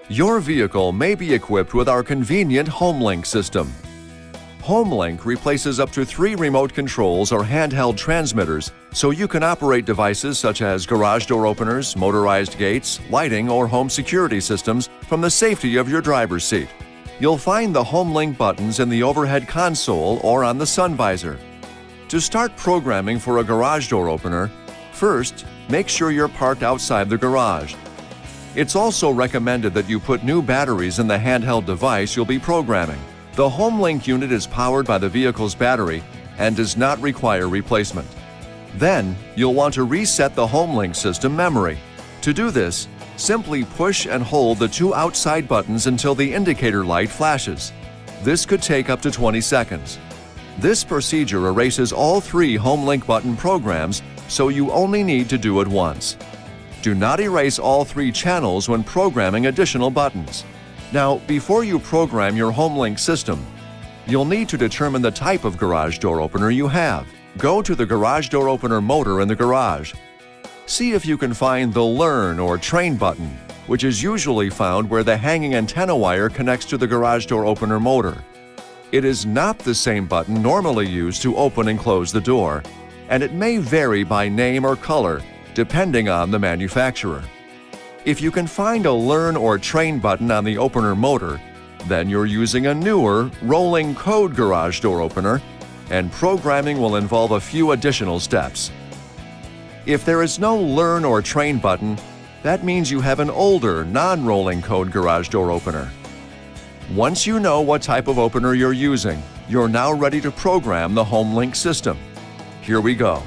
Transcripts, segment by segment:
Your vehicle may be equipped with our convenient HomeLink system. HomeLink replaces up to 3 remote controls or handheld transmitters so you can operate devices such as garage door openers, motorized gates, lighting, or home security systems from the safety of your driver's seat. You'll find the HomeLink buttons in the overhead console or on the sun visor. To start programming for a garage door opener, first, make sure you're parked outside the garage. It's also recommended that you put new batteries in the handheld device you'll be programming. The HomeLink unit is powered by the vehicle's battery and does not require replacement. Then, you'll want to reset the HomeLink system memory. To do this, simply push and hold the 2 outside buttons until the indicator light flashes. This could take up to 20 seconds. This procedure erases all 3 HomeLink button programs, so you only need to do it once. Do not erase all 3 channels when programming additional buttons. Now, before you program your HomeLink system, you'll need to determine the type of garage door opener you have. Go to the garage door opener motor in the garage. See if you can find the Learn or Train button, which is usually found where the hanging antenna wire connects to the garage door opener motor. It is not the same button normally used to open and close the door, and it may vary by name or color, depending on the manufacturer. If you can find a Learn or Train button on the opener motor, then you're using a newer, rolling code garage door opener, and programming will involve a few additional steps. If there is no Learn or Train button, that means you have an older, non-rolling code garage door opener. Once you know what type of opener you're using, you're now ready to program the HomeLink system. Here we go.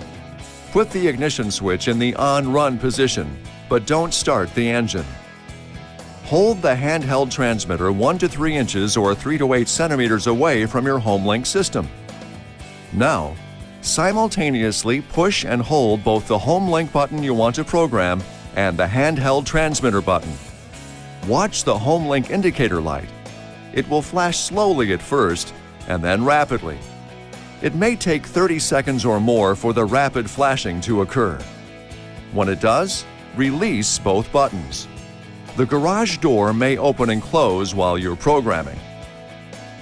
Put the ignition switch in the on-run position, but don't start the engine. Hold the handheld transmitter 1 to 3 inches or 3 to 8 centimeters away from your HomeLink system. Now, simultaneously push and hold both the HomeLink button you want to program and the handheld transmitter button. Watch the HomeLink indicator light. It will flash slowly at first and then rapidly. It may take 30 seconds or more for the rapid flashing to occur. When it does, release both buttons. The garage door may open and close while you're programming.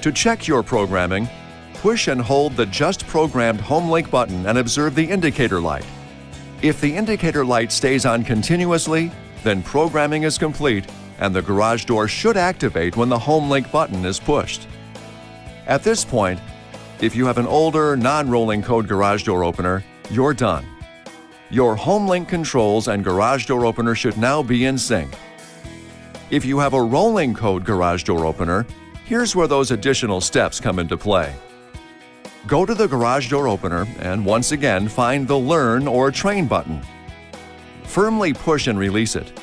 To check your programming, push and hold the just programmed HomeLink button and observe the indicator light. If the indicator light stays on continuously, then programming is complete and the garage door should activate when the HomeLink button is pushed. At this point, if you have an older, non-rolling code garage door opener, you're done. Your HomeLink controls and garage door opener should now be in sync. If you have a rolling code garage door opener, here's where those additional steps come into play. Go to the garage door opener and once again find the Learn or Train button. Firmly push and release it.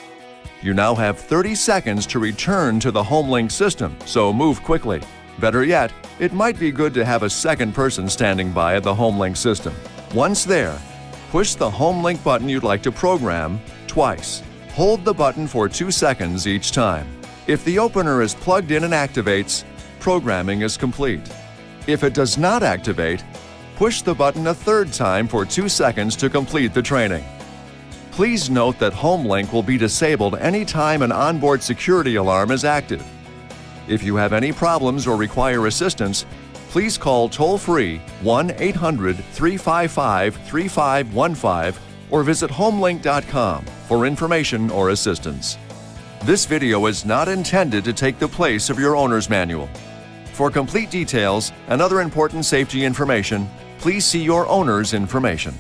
You now have 30 seconds to return to the HomeLink system, so move quickly. Better yet, it might be good to have a second person standing by at the HomeLink system. Once there, push the HomeLink button you'd like to program twice. Hold the button for 2 seconds each time. If the opener is plugged in and activates, programming is complete. If it does not activate, push the button a 3rd time for 2 seconds to complete the training. Please note that HomeLink will be disabled anytime an onboard security alarm is active. If you have any problems or require assistance, please call toll-free 1-800-355-3515 or visit HomeLink.com for information or assistance. This video is not intended to take the place of your owner's manual. For complete details and other important safety information, please see your owner's information.